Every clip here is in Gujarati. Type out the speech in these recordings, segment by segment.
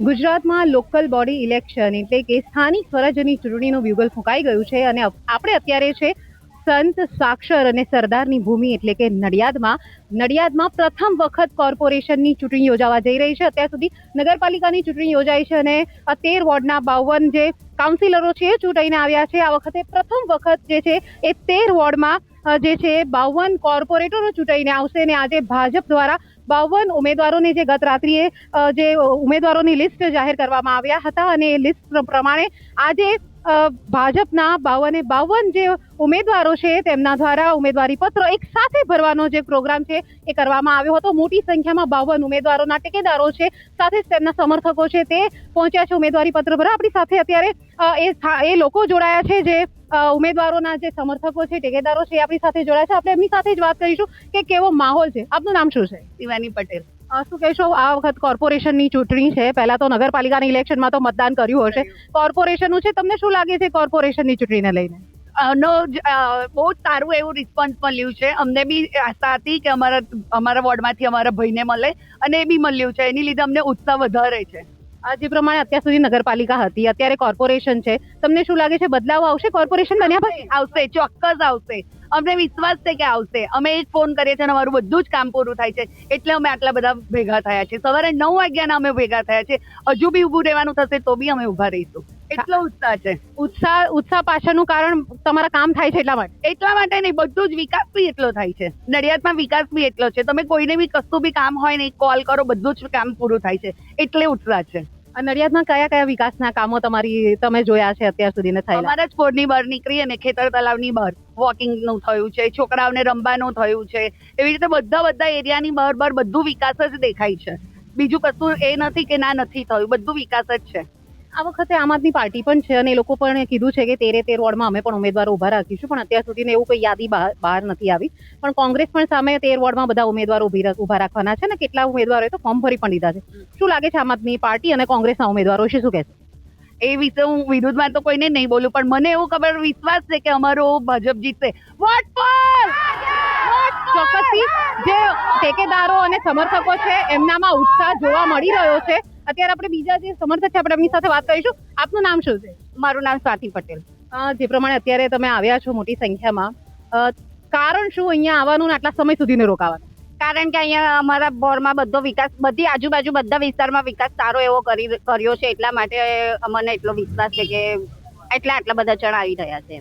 ગુજરાતમાં લોકલ બોડી ઇલેક્શન એટલે કે સ્થાનિક સ્વરાજ્યની ચૂંટણીનું બ્યુગલ ફૂંકાઈ ગયું છે અને આપણે અત્યારે છે સંત સાક્ષર અને સરદારની ભૂમિ એટલે કે નડિયાદમાં પ્રથમ વખત કોર્પોરેશનની ચૂંટણી યોજાવા જઈ રહી છે. અત્યાર સુધી નગરપાલિકાની ચૂંટણી યોજાઈ છે અને 13 વોર્ડના 52 જે કાઉન્સિલરો છે એ ચૂંટાઈને આવ્યા છે. આ વખતે પ્રથમ વખત જે છે એ 13 વોર્ડમાં જે છે 52 કોર્પોરેટરો ચૂંટાઈને આવશે અને આજે ભાજપ દ્વારા 52 ઉમેદવારોને જે ગત રાત્રિએ જે ઉમેદવારોની લિસ્ટ જાહેર કરવામાં આવ્યા હતા અને એ લિસ્ટ પ્રમાણે આજે ભાજપના 52 જે ઉમેદવારો છે તેમના દ્વારા ઉમેદવારી પત્ર એક સાથે ભરવાનો જે પ્રોગ્રામ છે એ કરવામાં આવ્યો હતો. મોટી સંખ્યામાં 52 ઉમેદવારોના ટેકેદારો છે સાથે જ તેમના સમર્થકો છે તે પહોંચ્યા છે ઉમેદવારી પત્ર ભરવા. આપણી સાથે અત્યારે એ લોકો જોડાયા છે જે ઉમેદવારોના જે સમર્થકો છે ટેકેદારો છે આપણી સાથે જોડાયા છે. આપણે એમની સાથે જ વાત કરીશું કે કેવો માહોલ છે. આપનું નામ શું છે? શિવાની પટેલ. શું કહેશો, આ વખત કોર્પોરેશનની ચૂંટણી છે, પહેલા તો નગરપાલિકાની ઇલેક્શનમાં તો મતદાન કર્યું હશે, કોર્પોરેશનનું છે, તમને શું લાગે છે કોર્પોરેશનની ચૂંટણીને લઈને? બહુ જ સારું એવું રિસ્પોન્સ મળ્યું છે. અમને બી આશા હતી કે અમારા વોર્ડમાંથી અમારા ભાઈને મળે અને એ બી મળ્યું છે. એની લીધે અમને ઉત્સાહ વધારે છે. જે પ્રમાણે અત્યાર સુધી નગરપાલિકા હતી, અત્યારે કોર્પોરેશન છે, તમને શું લાગે છે બદલાવ આવશે કોર્પોરેશન બન્યા પછી? આવશે, ચોક્કસ આવશે. અમને વિશ્વાસ છે કે આવશે. અમે જ ફોન કરીએ છીએ અને અમારું બધું જ કામ પૂરું થાય છે એટલે અમે આટલા બધા ભેગા થયા છે. સવારે 9 વાગ્યાના અમે ભેગા થયા છે. હજુ બી ઊભું રહેવાનું થશે તો બી અમે ઊભા રહીશું. એટલો ઉત્સાહ છે. ઉત્સાહ પાછળનું કારણ તમારા કામ થાય છે એટલા માટે નહીં, બધું જ વિકાસ બી એટલો થાય છે. નડિયાદમાં વિકાસ બી એટલો છે. તમે કોઈને બી કશું બી કામ હોય ને કોલ કરો, બધું જ કામ પૂરું થાય છે એટલે ઉત્સાહ છે. નડિયાદમાં કયા કયા વિકાસના કામો તમે જોયા છે અત્યાર સુધી થયેલા? અમારા જ પોળની બહાર નીકળી અને ખેતર તલાવની બહાર વોકિંગ નું થયું છે, છોકરાઓને રમવાનું થયું છે. એવી રીતે બધા એરિયાની બહાર બધું વિકાસ જ દેખાય છે. બીજું કશું એ નથી કે ના નથી થયું, બધું વિકાસ જ છે. આ વખતે આમ આદમી પાર્ટી પણ છે અને એ લોકો પણ કીધું છે કે 13 વોર્ડમાં અમે પણ ઉમેદવારો ઉભા રાખીશું, પણ અત્યાર સુધી એવું કોઈ યાદી બહાર નથી આવી. પણ કોંગ્રેસ પણ સામે 13 વોર્ડમાં બધા ઉમેદવારો ઉભા રાખવાના છે ને કેટલા ઉમેદવારોએ તો ફોર્મ ભરી પણ દીધા છે. શું લાગે છે આમ આદમી પાર્ટી અને કોંગ્રેસના ઉમેદવારો વિશે શું કહેશે? એ વિશે હું વિરુદ્ધમાં તો કોઈને નહીં બોલું, પણ મને એવું વિશ્વાસ છે કે અમારો ભાજપ જીતશે. વોટ પર ચોક્કસથી જે ટેકેદારો અને સમર્થકો છે એમનામાં ઉત્સાહ જોવા મળી રહ્યો છે. અત્યારે આપણે બીજા જે સમર્થક છે આપણે એમની સાથે વાત કરીશું. આપનું નામ શું છે? મારું નામ સ્વાતિ પટેલ. જે પ્રમાણે અત્યારે તમે આવ્યા છો મોટી સંખ્યામાં, કારણ શું અહીંયા આવવાનું આટલા સમય સુધી રોકાવાનું? કારણ કે અહીંયા અમારા બોરમાં બધો વિકાસ, બધી આજુબાજુ બધા વિસ્તારમાં વિકાસ સારો એવો કર્યો છે એટલા માટે અમને એટલો વિશ્વાસ છે કે આટલા બધા જણ આવી રહ્યા છે.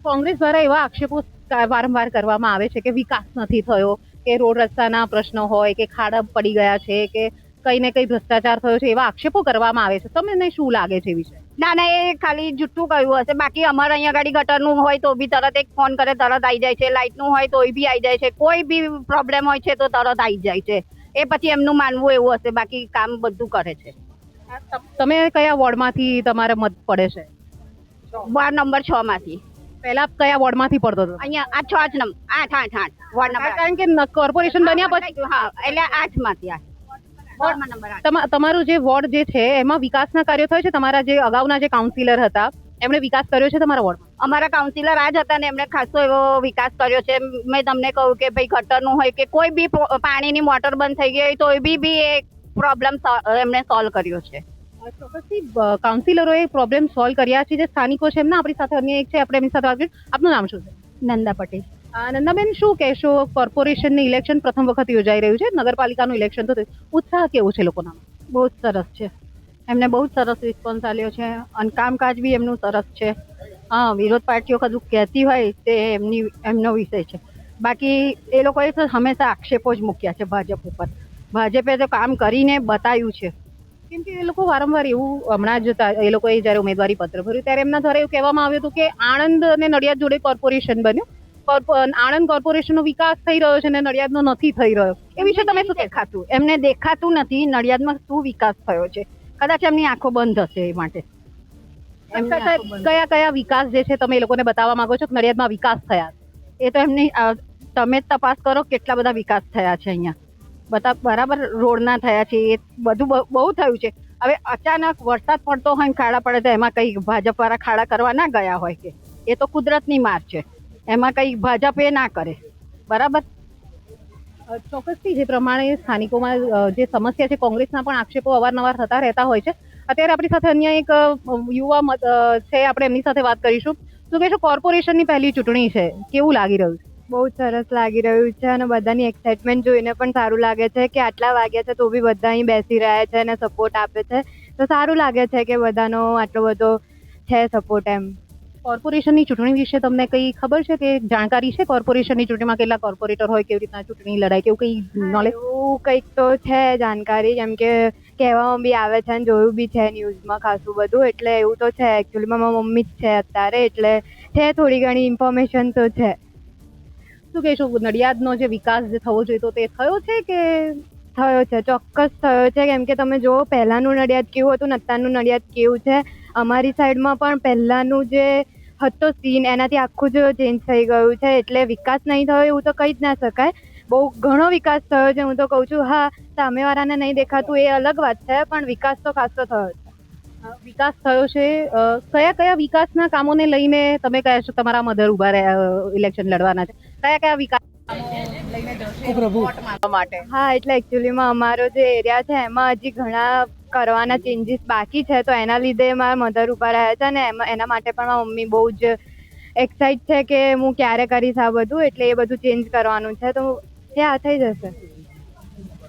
કોંગ્રેસ દ્વારા એવા આક્ષેપો વારંવાર કરવામાં આવે છે કે વિકાસ નથી થયો, કે રોડ રસ્તાના પ્રશ્નો હોય, કે ખાડા પડી ગયા છે, કે કઈ ને કઈ ભ્રષ્ટાચાર થયો છે, એવા આક્ષેપો કરવામાં આવે છે. તમને શું લાગે છે એ વિશે? ના, એ ખાલી જુઠ્ઠું કહ્યું હશે. બાકી અમારે અહીંયા ગાડી ગટરનું હોય તો બી તરત એક ફોન કરે તરત આવી જાય છે. લાઇટનું હોય તો બી આવી જાય છે. કોઈ બી પ્રોબ્લેમ હોય છે તો તરત આવી જાય છે. એ પછી એમનું માનવું એવું હશે, બાકી કામ બધું કરે છે. તમે કયા વોર્ડમાંથી તમારે મત પડે છે? વોર્ડ નંબર 6 માંથી. પહેલા કયા વોર્ડમાંથી પડતો હતો? અહીંયા આ 6 નંબર 8 વોર્ડ નંબર. કારણ કે કોર્પોરેશન બન્યા પછી હા, એટલે 8 માંથી. તમારું જે વોર્ડ જે છે એમાં વિકાસના કાર્યો થયો છે? તમારા જે અગાઉના જે કાઉન્સિલર હતા એમણે વિકાસ કર્યો છે તમારા વોર્ડમાં? અમારા કાઉન્સિલર આ જ હતા ને એમણે ખાસો એવો વિકાસ કર્યો છે. મેં તમને કહ્યું કે ભાઈ ગટરનું હોય કે કોઈ બી પાણીની મોટર બંધ થઈ ગઈ હોય તો બી એ પ્રોબ્લેમ એમણે સોલ્વ કર્યો છે. ચોક્કસથી કાઉન્સિલરોએ પ્રોબ્લેમ સોલ્વ કર્યા છે. જે સ્થાનિકો છે એમના આપણી સાથે અન્ય એક છે, આપણે એમની સાથે વાત કરીશું. આપનું નામ શું છે? નંદા પટેલ. નંદાબેન, શું કહેશો, કોર્પોરેશનની ઇલેક્શન પ્રથમ વખત યોજાઈ રહ્યું છે, નગરપાલિકાનું ઇલેક્શન તો ઉત્સાહ કેવો છે લોકોના? બહુ જ સરસ છે. એમને બહુ જ સરસ રિસ્પોન્સ આપ્યો છે અને કામકાજ બી એમનું સરસ છે. હા, વિરોધ પાર્ટીઓ કદું કહેતી હોય તે એમનો વિષય છે. બાકી એ લોકોએ તો હંમેશા આક્ષેપો જ મૂક્યા છે ભાજપ ઉપર. ભાજપે તો કામ કરીને બતાવ્યું છે. કેમ કે એ લોકો વારંવાર એવું, હમણાં જ એ લોકોએ જ્યારે ઉમેદવારી પત્ર ભર્યું ત્યારે એમના દ્વારા એવું કહેવામાં આવ્યું હતું કે આણંદ અને નડિયાદ જોડે કોર્પોરેશન બન્યું, આણંદ કોર્પોરેશનનો વિકાસ થઈ રહ્યો છે અને નડિયાદનો નથી થઈ રહ્યો. એ વિશે તમે શું દેખાતું? એમને દેખાતું નથી નડિયાદમાં શું વિકાસ થયો છે. કદાચ એમની આંખો બંધ હશે એ માટે. કયા વિકાસ જે છે તમે એ લોકોને બતાવવા માંગો છો કે નડિયાદમાં વિકાસ થયા? એ તો એમની તમે જ તપાસ કરો કેટલા બધા વિકાસ થયા છે અહીંયા. બધા બરાબર રોડના થયા છે, એ બધું બહુ થયું છે. હવે અચાનક વરસાદ પડતો હોય ને ખાડા પડે તો એમાં કઈ ભાજપ વાળા ખાડા કરવા ના ગયા હોય કે? એ તો કુદરતની માર છે, એમાં કઈ ભાજપ એ ના કરે. બરાબર. ચોક્કસથી જે પ્રમાણે સ્થાનિકોમાં જે સમસ્યા છે, કોંગ્રેસના પણ આક્ષેપો અવારનવાર થતા રહેતા હોય છે. અત્યારે આપણી સાથે અન્ય એક યુવા છે, આપણે એમની સાથે વાત કરીશું. શું કહેશો, કોર્પોરેશનની પહેલી ચૂંટણી છે, કેવું લાગી રહ્યું છે? બહુ સરસ લાગી રહ્યું છે અને બધાની એક્સાઇટમેન્ટ જોઈને પણ સારું લાગે છે કે આટલા વાગ્યા છે તો બી બધા અહીં બેસી રહ્યા છે અને સપોર્ટ આપે છે, તો સારું લાગે છે કે બધાનો આટલો બધો છે સપોર્ટ એમ. કોર્પોરેશનની ચૂંટણી વિશે તમને કંઈ ખબર છે કે જાણકારી છે? કોર્પોરેશનની ચૂંટણીમાં કેટલા કોર્પોરેટર હોય, કેવી રીતના ચૂંટણી લડાય, કેવું કંઈ નોલેજ? એવું કંઈક તો છે જાણકારી, જેમ કે કહેવામાં બી આવે છે અને જોયું બી છે ન્યૂઝમાં ખાસું બધું, એટલે એવું તો છે. એકચ્યુઅલીમાં મારી મમ્મી જ છે અત્યારે, એટલે છે થોડી ઘણી ઇન્ફોર્મેશન તો છે. શું કહેશો, નડિયાદનો જે વિકાસ જે થવો જોઈએ તો તે થયો છે કે? થયો છે, ચોક્કસ થયો છે. કેમ કે તમે જુઓ પહેલાંનું નડિયાદ કેવું હતું ને અત્યારનું નડિયાદ કેવું છે. અમારી સાઈડમાં પણ પહેલાંનું જે હતો સીન એનાથી આખું જ ચેન્જ થઈ ગયું છે, એટલે વિકાસ નહીં થયો એવું તો કહી જ ના શકાય. બહુ ઘણો વિકાસ થયો છે, હું તો કહું છું. હા, સામેવાળાને નહીં દેખાતું એ અલગ વાત છે, પણ વિકાસ તો ખાસો થયો છે. વિકાસ થયો છે. કયા કયા વિકાસના કામોને લઈને તમે કહે છો તમારા મધર ઉભા રહ્યા ઇલેક્શન લડવાના છે? કયા કયા વિકાસ માટે? હા, એટલે એકચ્યુઅલીમાં અમારો જે એરિયા છે એમાં હજી ઘણા કરવાના ચેન્જીસ બાકી છે, તો એના લીધે મારા મધર ઉભા રહ્યા છે અને એના માટે પણ મારી મમ્મી બહુ જ એક્સાઇટ છે કે હું ક્યારે કરીશ આ બધું, એટલે એ બધું ચેન્જ કરવાનું છે, તો ત્યાં થઈ જશે.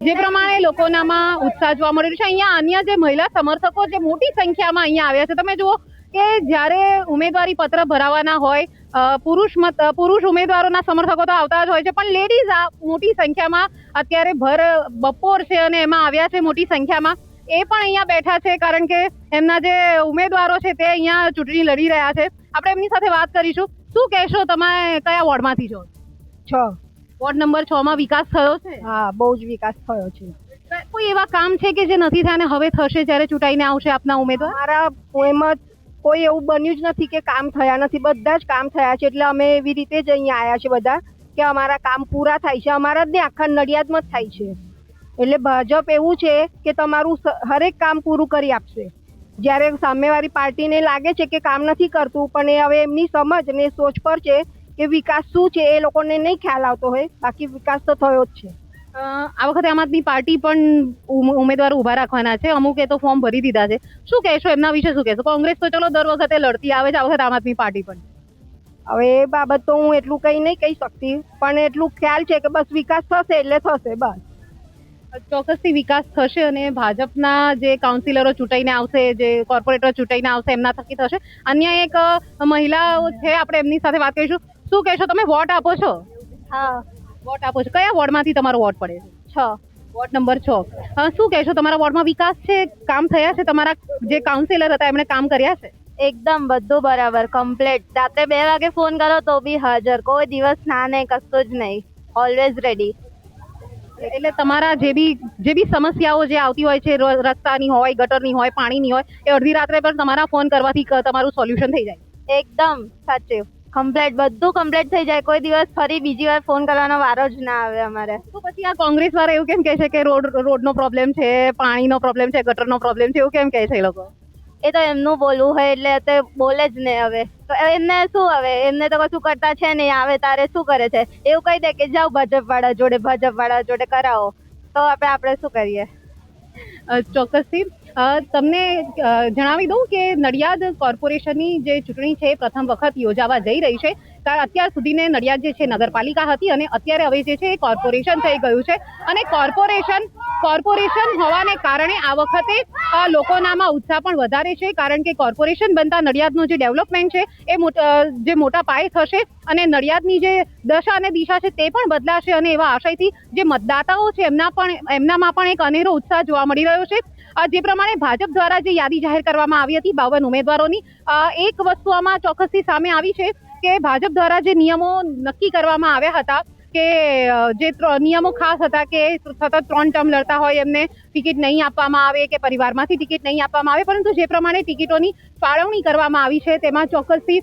જે પ્રમાણે લોકોનામાં ઉત્સાહ જોવા મળી રહ્યો છે, અહીંયા અન્ય જે મહિલા સમર્થકો જે મોટી સંખ્યામાં અહીંયા આવ્યા છે, તમે જુઓ કે જ્યારે ઉમેદવારી પત્ર ભરાવાના હોય, પુરુષ ઉમેદવારોના સમર્થકો તો આવતા જ હોય છે, પણ લેડીઝ આ મોટી સંખ્યામાં અત્યારે બપોર છે અને એમાં આવ્યા છે મોટી સંખ્યામાં. એ પણ અહીંયા બેઠા છે કારણ કે એમના જે ઉમેદવારો છે તે અહીંયા ચૂંટણી લડી રહ્યા છે. આપણે એમની સાથે વાત કરીશું. શું કહેશો, તમે કયા વોર્ડમાંથી છો? 6. વોર્ડ નંબર 6 માં વિકાસ થયો છે? હા, બહુ જ વિકાસ થયો છે. કોઈ એવા કામ છે કે જે નથી થયા અને હવે થશે જ્યારે ચૂંટાઈને આવશે આપના ઉમેદવાર? મારા પોઈમાં કોઈ એવું બન્યું જ નથી કે કામ થયા નથી. બધા જ કામ થયા છે, એટલે અમે એવી રીતે જ અહીંયા આવ્યા છે બધા કે અમારા કામ પૂરા થાય છે. અમારા જ નહીં, આખા નડિયાદમાં જ થાય છે. એટલે ભાજપ એવું છે કે તમારું હરેક કામ પૂરું કરી આપશે. જ્યારે સામેવાળી પાર્ટીને લાગે છે કે કામ નથી કરતું, પણ એ હવે એમની સમજ ને સોચ પર છે કે વિકાસ શું છે એ લોકોને નહીં ખ્યાલ આવતો હોય, બાકી વિકાસ તો થયો જ છે. આ વખતે આમ આદમી પાર્ટી પણ ઉમેદવારો ઉભા રાખવાના છે, અમુકે તો ફોર્મ ભરી દીધા છે. શું કહેશો એમના વિશે? શું કહેશો? કોંગ્રેસ તો ચલો દર વખતે લડતી આવે છે, આ વખતે આમ આદમી પાર્ટી પણ. હવે એ બાબત તો હું એટલું કંઈ નહીં કહી શકતી, પણ એટલું ખ્યાલ છે કે બસ વિકાસ થશે એટલે થશે બસ. ચોક્કસથી વિકાસ થશે અને ભાજપના જે કાઉન્સિલરો ચૂંટાઈને આવશે, જે કોર્પોરેટર ચૂંટાઈને આવશે એમના થકી થશે. અન્ય એક મહિલાઓ છે, આપણે એમની સાથે વાત કરીશું. શું કહેશો, તમે વોટ આપો છો? હા, વોટ આપો છો. કયા વોર્ડમાંથી તમારો વોટ પડે છે? 6. Ward number 6. શું કહેશો, તમારા વોર્ડમાં વિકાસ છે, કામ થયા છે? તમારા જે કાઉન્સિલર હતા એમણે કામ કર્યા છે? એકદમ બધું બરાબર, કમ્પ્લીટ. રાત્રે 2 વાગે ફોન કરો તો બી હાજર, કોઈ દિવસ ના નહીં, કશું જ નહીં, ઓલવેઝ રેડી. એટલે તમારા જે બી સમસ્યાઓ જે આવતી હોય છે, રસ્તાની હોય, ગટરની હોય, પાણીની હોય, એ અડધી રાત્રે પણ તમારા ફોન કરવાથી તમારું સોલ્યુશન થઈ જાય? એકદમ સાચું, કમ્પ્લીટ, બધું કમ્પ્લીટ થઈ જાય. કોઈ દિવસ ફરી બીજી વાર ફોન કરવાનો વારો જ ના આવે અમારે. તો પછી આ કોંગ્રેસ વાળા એવું કેમ કહે છે કે રોડનો પ્રોબ્લેમ છે, પાણીનો પ્રોબ્લેમ છે, ગટરનો પ્રોબ્લેમ છે, એવું કેમ કહે છે એ લોકો? એ તો એમનું બોલવું હોય એટલે તે બોલે જ ને. હવે તો એમને શું, હવે એમને તો કશું કરતા છે નહીં, આવે તારે શું કરે છે એવું કહી દે કે જાઓ ભાજપવાળા જોડે કરાવો, તો આપણે શું કરીએ? ચોક્કસથી તમને જણાવી દઉં કે નડિયાદ કોર્પોરેશનની જે ચૂંટણી છે એ પ્રથમ વખત યોજાવા જઈ રહી છે. કારણ અત્યાર સુધીને નડિયાદ જે છે નગરપાલિકા હતી અને અત્યારે હવે જે છે એ કોર્પોરેશન થઈ ગયું છે અને કોર્પોરેશન હોવાને કારણે આ વખતે લોકોનામાં ઉત્સાહ પણ વધારે છે, કારણ કે કોર્પોરેશન બનતા નડિયાદનું જે ડેવલપમેન્ટ છે એ જે મોટા પાયે થશે અને નડિયાદની જે દશા અને દિશા છે તે પણ બદલાશે અને એવા આશયથી જે મતદાતાઓ છે એમનામાં પણ એક અનેરો ઉત્સાહ જોવા મળી રહ્યો છે. જે પ્રમાણે ભાજપ દ્વારા જે યાદી જાહેર કરવામાં આવી હતી 52 ઉમેદવારોની, એક વસ્તુ આમાં ચોક્કસથી સામે આવી છે કે ભાજપ દ્વારા જે નિયમો નક્કી કરવામાં આવ્યા હતા કે જે નિયમો ખાસ હતા કે સતત 3 ટર્મ લડતા હોય એમને ટિકિટ નહીં આપવામાં આવે કે પરિવારમાંથી ટિકિટ નહીં આપવામાં આવે, પરંતુ જે પ્રમાણે ટિકિટોની ફાળવણી કરવામાં આવી છે તેમાં ચોક્કસથી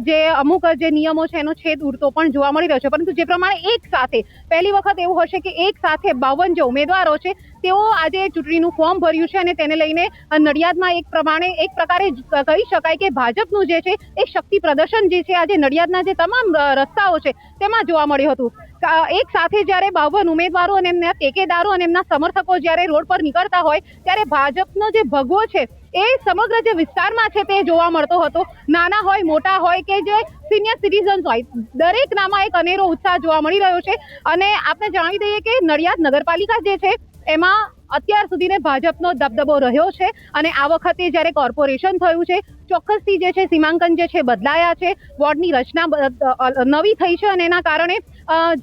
જે અમુક જે નિયમો છે એનો છેદ ઉડતો પણ જોવા મળી રહ્યો છે. પરંતુ જે પ્રમાણે એક સાથે પહેલી વખત એવું હશે કે એક સાથે 52 જે ઉમેદવારો છે તેઓ આજે ચૂંટણીનું ફોર્મ ભર્યું છે અને તેને લઈને નડિયાદમાં એક પ્રકારે કહી શકાય કે ભાજપનું જે છે એ શક્તિ પ્રદર્શન જે છે આજે નડિયાદના જે તમામ રસ્તાઓ છે તેમાં જોવા મળ્યું હતું. એક સાથે જ્યારે 52 ઉમેદવારો અને એમના ટેકેદારો અને એમના સમર્થકો જ્યારે રોડ પર નીકળતા હોય ત્યારે ભાજપનો જે ભગવો છે એ સમગ્ર જે વિસ્તારમાં છે તે જોવા મળતો હતો. નાના હોય, મોટા હોય કે જે સિનિયર સિટીઝન્સ હોય, દરેકનામાં એક અનેરો ઉત્સાહ જોવા મળી રહ્યો છે. અને આપણે જણાવી દઈએ કે નડિયાદ નગરપાલિકા જે છે એમાં અત્યાર સુધીને ભાજપનો દબદબો રહ્યો છે અને આ વખતે જ્યારે કોર્પોરેશન થયું છે ચોક્કસથી જે છે સીમાંકન જે છે બદલાયા છે, વોર્ડની રચના નવી થઈ છે અને એના કારણે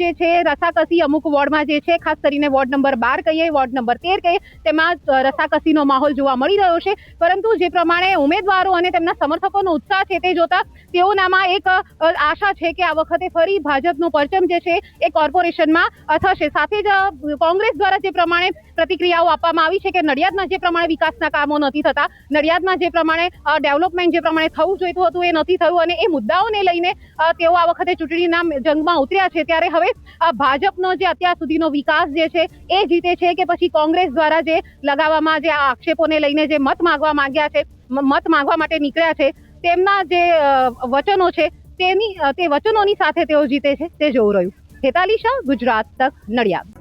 જે છે રસાકસી અમુક વોર્ડમાં જે છે, ખાસ કરીને વોર્ડ નંબર 12 કહીએ, વોર્ડ નંબર 13 કહીએ, તેમાં રસાકસીનો માહોલ જોવા મળી રહ્યો છે. પરંતુ જે પ્રમાણે ઉમેદવારો અને તેમના સમર્થકોનો ઉત્સાહ છે તે જોતા તેઓનામાં એક આશા છે કે આ વખતે ફરી ભાજપનો પરચમ જે છે એ કોર્પોરેશનમાં થશે. સાથે જ કોંગ્રેસ દ્વારા જે પ્રમાણે પ્રતિક્રિયાઓ આપવામાં આવી છે કે નડિયાદમાં જે પ્રમાણે વિકાસના કામો નથી થતા, નડિયાદમાં જે પ્રમાણે ડેવલપમેન્ટ જે પ્રમાણે થવું જોઈતું હતું એ નથી થયું અને એ મુદ્દાઓને લઈને તેઓ આ વખતે ચૂંટણીના જંગમાં ઉતર્યા છે. ત્યારે હવે ભાજપનો જે અત્યાર સુધીનો વિકાસ જે છે એ જીતે છે કે પછી કોંગ્રેસ દ્વારા જે લગાવવામાં જે આક્ષેપોને લઈને જે મત માંગવા માટે નીકળ્યા છે તેમના જે વચનો છે તે વચનોની સાથે તેઓ જીતે છે તે જોવું રહ્યું. હેતાલી શાહ, ગુજરાત તક, નડિયાદ.